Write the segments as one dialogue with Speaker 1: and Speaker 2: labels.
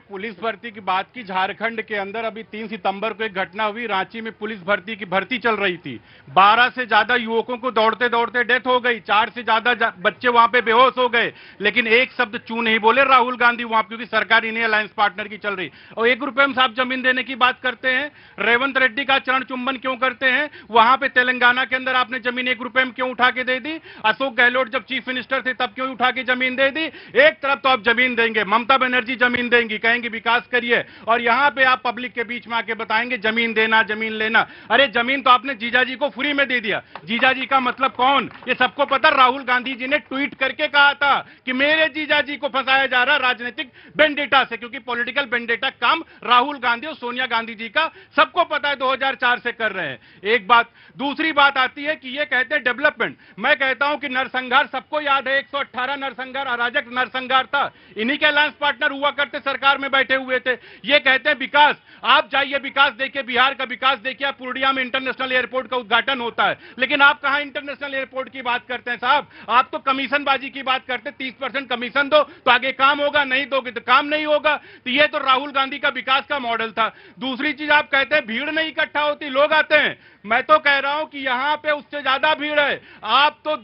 Speaker 1: Police भर्ती की बात की, झारखंड के अंदर अभी 3 सितंबर को एक घटना हुई। रांची में पुलिस भर्ती की भर्ती चल रही थी। 12 से ज्यादा युवकों को दौड़ते दौड़ते डेथ हो गई। 4 से ज्यादा बच्चे वहां पे बेहोश हो गए, लेकिन एक शब्द चू नहीं बोले राहुल गांधी वहां, क्योंकि सरकार इन्हीं अलायंस पार्टनर की चल रही। और 1 रुपए में साहब जमीन देने की बात करते हैं। रेवंत रेड्डी का चरण चुंबन क्यों करते हैं? वहां पे तेलंगाना के अंदर आपने जमीन 1 रुपए में क्यों उठा के दे दी? अशोक गहलोत जब चीफ मिनिस्टर थे तब क्यों उठा के जमीन दे दी? एक तरफ तो आप जमीन देंगे, ममता बनर्जी जमीन देंगी, कहेंगे विकास करिए, और यहां पे आप पब्लिक के बीच में आके बताएंगे जमीन देना, जमीन लेना। अरे जमीन तो आपने जीजाजी को फ्री में दे दिया। जीजाजी का मतलब कौन? ये सबको पता। राहुल गांधी जी ने ट्वीट करके कहा था कि मेरे जीजाजी को फंसाया जा रहा राजनीतिक बेंडेटा से, क्योंकि पॉलिटिकल बेंडेटा काम राहुल गांधी और सोनिया गांधी जी का सबको पता है 2004 से कर रहे हैं। एक बात। दूसरी बात आती है कि ये कहते हैं डेवलपमेंट। मैं कहता हूं कि नरसंहार सबको याद है, 118 नरसंहार, अराजक नरसंहार था। इन्हीं के अलायंस पार्टनर हुआ करते, सरकार में बैठे हुए थे। ये कहते हैं विकास। आप जाइए विकास देखिए, बिहार का विकास देखिए, पूर्णिया में इंटरनेशनल एयरपोर्ट का उद्घाटन होता है, लेकिन आप कहां इंटरनेशनल एयरपोर्ट की बात करते हैं साहब? आप तो कमीशन बाजी की बात करते हैं। 30% कमीशन दो तो आगे काम होगा, नहीं दोगे तो काम नहीं होगा। तो ये तो राहुल गांधी का विकास का मॉडल था। दूसरी चीज, आप कहते हैं भीड़ नहीं इकट्ठा होती, लोग आते हैं। मैं तो कह रहा हूं कि यहां पे उससे ज्यादा भीड़ है। आप तो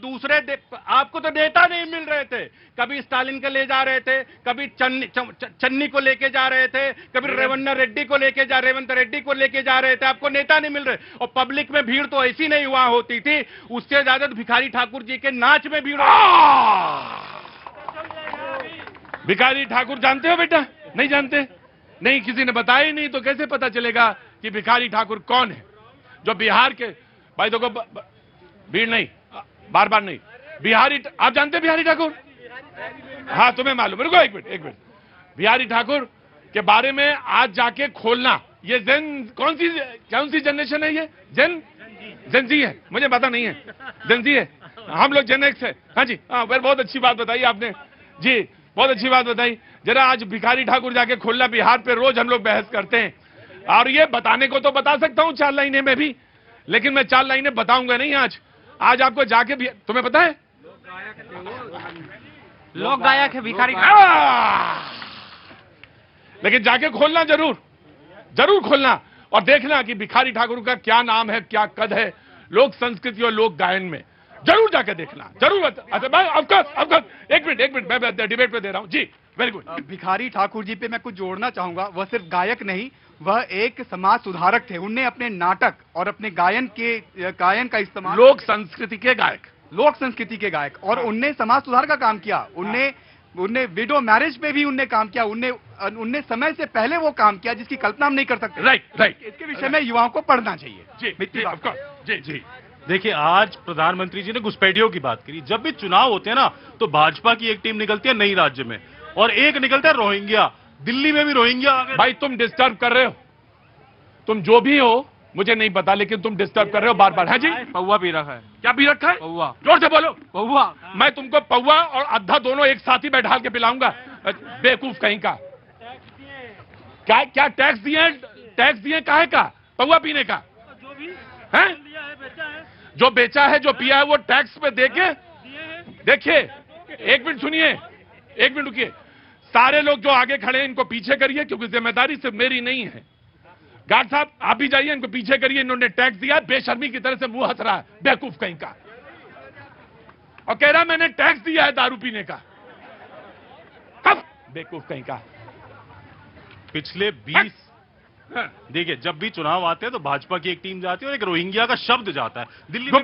Speaker 1: आपको तो नेता नहीं मिल रहे थे। कभी स्टालिन को ले जा रहे थे, कभी चन्नी को लेके जा रहे थे, कभी रेवंत रेड्डी को लेके जा रहे थे। आपको नेता नहीं मिल रहे। और पब्लिक में भीड़ तो ऐसी नहीं हुआ होती थी, उससे ज्यादा तो भिखारी ठाकुर जी के नाच में भीड़
Speaker 2: भिखारी ठाकुर जानते हो बेटा? नहीं जानते? नहीं, किसी ने बताया ही नहीं, तो कैसे पता चलेगा कि भिखारी ठाकुर कौन है? जो बिहार के, भाई देखो, भीड़ नहीं, बार बार नहीं, बिहारी, आप जानते हैं बिहारी ठाकुर? हाँ, तुम्हें मालूम। रुको एक मिनट। बिहारी ठाकुर के बारे में आज जाके खोलना। ये कौन सी जनरेशन है? ये जेन है, मुझे पता नहीं है। जेन है, हम लोग जेन एक्स है। हाँ जी, हाँ, बहुत अच्छी बात बताई आपने जी, बहुत अच्छी बात बताई। जरा आज भिखारी ठाकुर जाके खोलना। बिहार पे रोज हम लोग बहस करते हैं, और ये बताने को तो बता सकता हूं 4 लाइनें में भी, लेकिन मैं 4 लाइनें बताऊंगा नहीं आज आपको जाके भी। तुम्हें पता है
Speaker 3: लोक गायक है भिखारी,
Speaker 2: लेकिन जाके खोलना, जरूर खोलना, और देखना कि भिखारी ठाकुर का क्या नाम है, क्या कद है लोक संस्कृति और लोक गायन में। जरूर जाके देखना, जरूर। अच्छा, ऑफकोर्स, एक मिनट, मैं डिबेट पे दे रहा हूं जी। Very good.
Speaker 4: भिखारी ठाकुर जी पे मैं कुछ जोड़ना चाहूंगा। वह सिर्फ गायक नहीं, वह एक समाज सुधारक थे। उनने अपने नाटक और अपने गायन का इस्तेमाल,
Speaker 2: लोक संस्कृति के गायक,
Speaker 4: और उनने समाज सुधार का काम किया। उनने विडो मैरिज पे भी उनने काम किया। उनने समय से पहले वो काम किया जिसकी कल्पना हम नहीं कर सकते।
Speaker 2: राइट।
Speaker 4: इसके विषय में युवाओं को पढ़ना चाहिए।
Speaker 2: जी।
Speaker 5: देखिए, आज प्रधानमंत्री जी ने घुसपैठियों की बात करी। जब भी चुनाव होते हैं ना, तो भाजपा की एक टीम निकलती है नई राज्य में, और एक निकलता है रोहिंग्या। दिल्ली में भी रोहिंग्या आ गए।
Speaker 2: भाई, तुम डिस्टर्ब कर रहे हो। तुम जो भी हो मुझे नहीं पता, लेकिन तुम डिस्टर्ब कर रहे हो बार बार। है जी,
Speaker 3: पौवा पी रखा है।
Speaker 2: क्या पी रखा है?
Speaker 3: पौवा।
Speaker 2: जोर से बोलो।
Speaker 3: पौवा।
Speaker 2: मैं तुमको पौवा और अद्धा दोनों एक साथ ही बैठा के पिलाऊंगा, बेवकूफ कहीं का। क्या टैक्स दिए काहे का? पौवा पीने का है? जो बेचा है, जो पिया है, वो टैक्स पे देके देखिए। एक मिनट सुनिए, एक मिनट रुकिए। सारे लोग जो आगे खड़े हैं इनको पीछे करिए, क्योंकि जिम्मेदारी सिर्फ मेरी नहीं है। गार्ड साहब, आप भी जाइए, इनको पीछे करिए। इन्होंने टैक्स दिया, बेशर्मी की तरह से मुंह हंस रहा है, बेवकूफ कहीं का, और कह रहा मैंने टैक्स दिया है दारू पीने का। कब? बेवकूफ कहीं का।
Speaker 5: पिछले 20 देखिए, जब भी चुनाव आते हैं तो भाजपा की एक टीम जाती है और एक रोहिंग्या का शब्द जाता है दिल्ली में।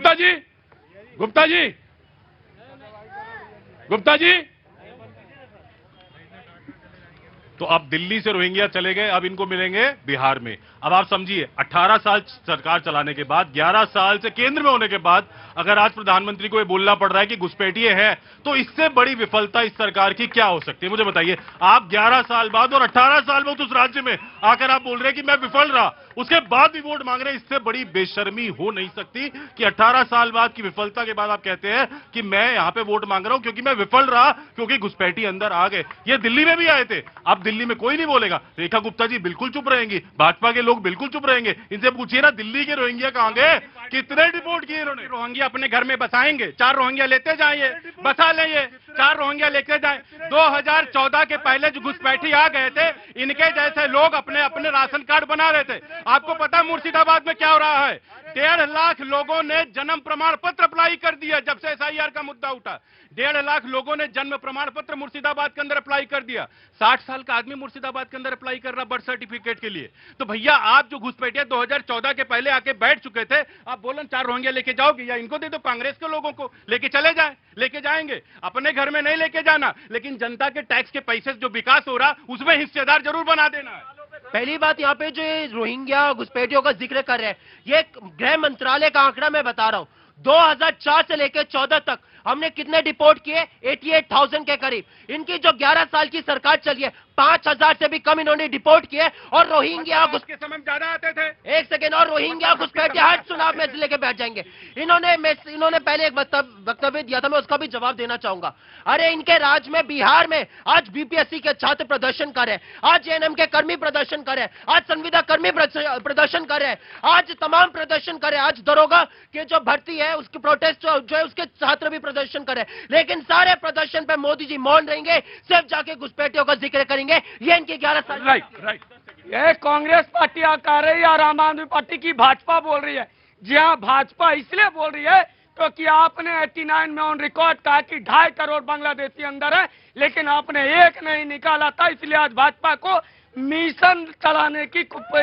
Speaker 2: गुप्ता जी,
Speaker 5: तो अब दिल्ली से रोहिंग्या चले गए, अब इनको मिलेंगे बिहार में। अब आप समझिए, 18 साल सरकार चलाने के बाद, 11 साल से केंद्र में होने के बाद, अगर आज प्रधानमंत्री को ये बोलना पड़ रहा है कि घुसपैठिए हैं, तो इससे बड़ी विफलता इस सरकार की क्या हो सकती है? मुझे बताइए। आप 11 साल बाद और 18 साल में उस राज्य में आकर आप बोल रहे हैं कि मैं विफल रहा। उसके बाद भी वोट मांग रहे हैं। इससे बड़ी बेशर्मी हो नहीं सकती कि 18 साल बाद की विफलता के बाद आप कहते हैं कि मैं यहां पे वोट मांग रहा हूं क्योंकि मैं विफल रहा, क्योंकि घुसपैठी अंदर आ गए। ये दिल्ली में भी आए थे, अब दिल्ली में कोई नहीं बोलेगा। रेखा गुप्ता जी बिल्कुल चुप रहेंगी, भाजपा के लोग बिल्कुल चुप रहेंगे। इनसे पूछिए ना दिल्ली के रोहिंग्या कहां गए, कितने डिपोर्ट किए इन्होंने।
Speaker 1: रोहिंग्या अपने घर में बसाएंगे, 4 रोहिंग्या लेते जाइए, बसा लेंगे, 4 रोहिंग्या लेके जाए। 2014 के पहले जो घुसपैठी आ गए थे, इनके जैसे लोग अपने अपने राशन कार्ड बना रहे थे। आपको पता है मुर्शिदाबाद में क्या हो रहा है? 1.5 लाख लोगों ने जन्म प्रमाण पत्र अप्लाई कर दिया जब से एसआईआर का मुद्दा उठा। 1.5 लाख लोगों ने जन्म प्रमाण पत्र मुर्शिदाबाद के अंदर अप्लाई कर दिया। 60 साल का आदमी मुर्शिदाबाद के अंदर अप्लाई कर रहा बर्थ सर्टिफिकेट के लिए। तो भैया आप जो घुसपैठिया 2014 के पहले आके बैठ चुके थे, आप बोलन 4 रोहिंग्या लेके जाओगे या इनको दे दो, कांग्रेस के लोगों को लेके चले जाए, लेके जाएंगे। अपने घर में नहीं लेके जाना, लेकिन जनता के टैक्स के पैसे जो विकास हो रहा उसमें हिस्सेदार जरूर बना देना है।
Speaker 6: पहली बात यहाँ पे जो ये रोहिंग्या घुसपैठियों का जिक्र कर रहे हैं, ये गृह मंत्रालय का आंकड़ा मैं बता रहा हूँ। 2004 से लेकर 14 तक हमने कितने डिपोर्ट किए? 88,000 के करीब। इनकी जो 11 साल की सरकार चली है, 5,000 से भी कम इन्होंने डिपोर्ट किए। और रोहिंग्या
Speaker 1: के समय ज्यादा आते थे।
Speaker 6: एक सेकेंड, और रोहिंग्या घुसपैठिया हर चुनाव में लेके बैठ जाएंगे। इन्होंने पहले एक वक्तव्य दिया था, मैं उसका भी जवाब देना चाहूंगा। अरे इनके राज में, बिहार में आज बीपीएससी के छात्र प्रदर्शन कर रहे हैं, आज जेएनएम के कर्मी प्रदर्शन कर रहे हैं, आज संविदा कर्मी प्रदर्शन कर रहे हैं, आज तमाम प्रदर्शन कर रहे हैं, आज दरोगा के जो भर्ती है उसकी प्रोटेस्ट जो है उसके छात्र भी प्रदर्शन कर रहे हैं। लेकिन सारे प्रदर्शन पे मोदी जी मौन रहेंगे, सिर्फ जाके घुसपैठियों का जिक्र करेंगे। ये इनकी 11 साल।
Speaker 7: राइट। ये कांग्रेस पार्टी कह रही है और आम आदमी पार्टी की भाजपा बोल रही है। जी हाँ, भाजपा इसलिए बोल रही है क्योंकि आपने 89 में ऑन रिकॉर्ड कहा कि 2.5 करोड़ बांग्लादेशी अंदर है, लेकिन आपने एक नहीं निकाला था। इसलिए आज भाजपा को मिशन चलाने की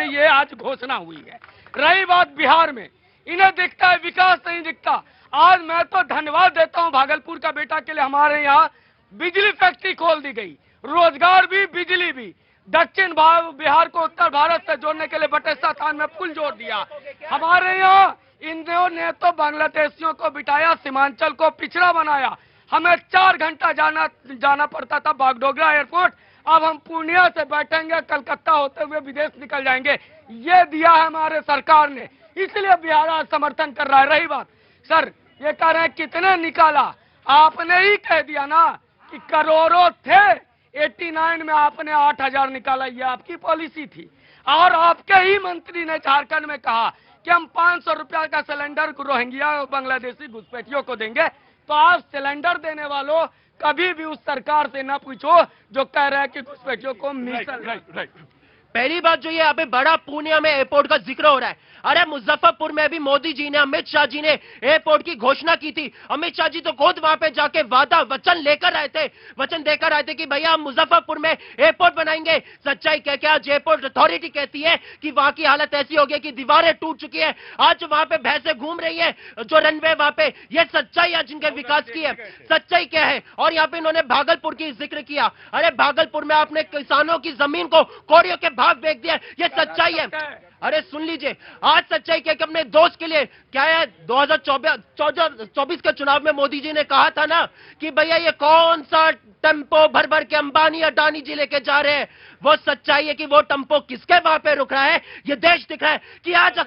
Speaker 7: ये आज घोषणा हुई है। रही बात बिहार में, इन्हें दिखता है विकास नहीं दिखता। आज मैं तो धन्यवाद देता हूं भागलपुर का बेटा के लिए, हमारे यहाँ बिजली फैक्ट्री खोल दी गई, रोजगार भी बिजली भी। दक्षिण बिहार को उत्तर भारत से जोड़ने के लिए बटेश्वर थान में पुल जोड़ दिया। हमारे यहाँ इन्होंने तो बांग्लादेशियों को बिठाया, सीमांचल को पिछड़ा बनाया। हमें 4 घंटा जाना पड़ता था बागडोगरा एयरपोर्ट, अब हम पूर्णिया से बैठेंगे, कलकत्ता होते हुए विदेश निकल जाएंगे। ये दिया है हमारे सरकार ने, इसलिए बिहार आज समर्थन कर रहा है। रही बात सर, ये कह रहे हैं कितने निकाला, आपने ही कह दिया ना कि करोड़ों थे। 89 में आपने 8,000 निकाला, ये आपकी पॉलिसी थी। और आपके ही मंत्री ने झारखंड में कहा कि हम 500 रुपया का सिलेंडर रोहिंग्या और बांग्लादेशी घुसपैठियों को देंगे। तो आप सिलेंडर देने वालों कभी भी उस सरकार से ना पूछो जो कह रहा है कि घुसपैठियों को मिसल।
Speaker 6: पहली बात जो ये यहाँ पे बड़ा पूर्णिया में एयरपोर्ट का जिक्र हो रहा है। अरे मुजफ्फरपुर में भी मोदी जी ने, अमित शाह जी ने एयरपोर्ट की घोषणा की थी। अमित शाह जी तो खुद वहां पे जाके वचन लेकर आए थे, वचन देकर आए थे कि भैया हम मुजफ्फरपुर में एयरपोर्ट बनाएंगे। सच्चाई क्या क्या, आज एयरपोर्ट अथॉरिटी कहती है कि वहां की हालत ऐसी हो गई कि दीवारें टूट चुकी है। आज वहां पे भैंसें घूम रही है, जो रनवे वहां पे, ये सच्चाई आज इनके विकास की है। सच्चाई क्या है? और यहाँ पे इन्होंने भागलपुर की जिक्र किया। अरे भागलपुर में आपने किसानों की जमीन को कौड़ियों के भाव बेच दिया, ये सच्चाई है। अरे सुन लीजिए, आज सच्चाई क्या कि अपने दोस्त के लिए क्या है, 2024 के चुनाव में मोदी जी ने कहा था ना कि भैया ये कौन सा टेम्पो भर भर के अंबानी अडानी जी लेके जा रहे हैं। वो सच्चाई है कि वो टेम्पो किसके वहां पे रुक रहा है, ये देश दिख रहा है कि आज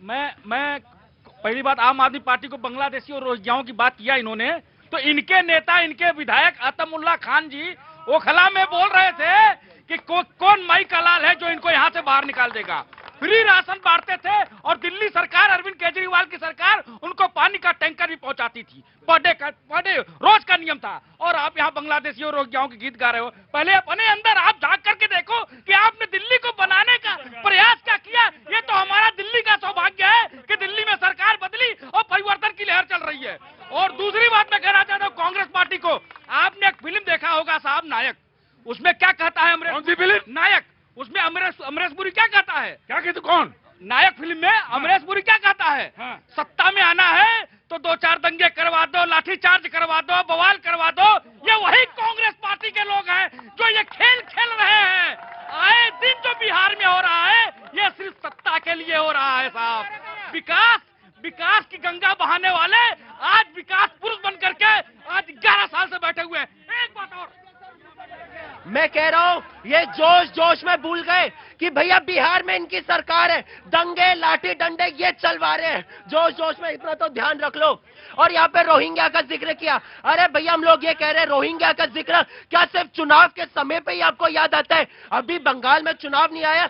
Speaker 3: मैं पहली बात, आम आदमी पार्टी को बांग्लादेशी और रोहिंग्याओं की बात किया इन्होंने, तो इनके नेता, इनके विधायक अतमुल्ला खान जी ओखला में बोल रहे थे कि कौन माई का लाल है जो इनको यहाँ से बाहर निकाल देगा। फ्री राशन बांटते थे और दिल्ली सरकार, अरविंद केजरीवाल की सरकार उनको पानी का टैंकर भी पहुंचाती थी। पर डे रोज का नियम था। और आप यहाँ बांग्लादेशियों और रोहिंग्याओं के गीत गा रहे हो। पहले अपने अंदर आप झांक करके देखो कि आपने दिल्ली को बनाने का प्रयास क्या किया। ये तो हमारा दिल्ली का सौभाग्य है कि दिल्ली में सरकार बदली और परिवर्तन की लहर चल रही है। और दूसरी बात मैं कहना चाहता हूँ कांग्रेस पार्टी को, आपने एक फिल्म देखा होगा साहब, नायक। उसमें क्या कहता है अमरीश, नायक, उसमें अमरीश पुरी क्या कहता है? क्या कहते? कौन नायक? फिल्म में अमरीश पुरी क्या कहता है? सत्ता में आना है तो 2-4 दंगे करवा दो, लाठीचार्ज करवा दो, बवाल करवा दो। ये वही कांग्रेस पार्टी के लोग हैं जो ये खेल खेल रहे हैं। आए दिन जो बिहार में हो रहा है, ये सिर्फ सत्ता के लिए हो रहा है साहब। विकास की गंगा बहाने वाले आज विकास पुरुष बन करके आज 11 साल से बैठे हुए हैं। एक बात और,
Speaker 6: मैं कह रहा हूं ये जोश जोश में भूल गए कि भैया बिहार में इनकी सरकार है, दंगे लाठी डंडे ये चलवा रहे हैं। जोश जोश में इतना तो ध्यान रख लो। और यहाँ पे रोहिंग्या का जिक्र किया। अरे भैया हम लोग ये कह रहे हैं रोहिंग्या का जिक्र क्या सिर्फ चुनाव के समय पे ही आपको याद आता है? अभी बंगाल में चुनाव नहीं आया,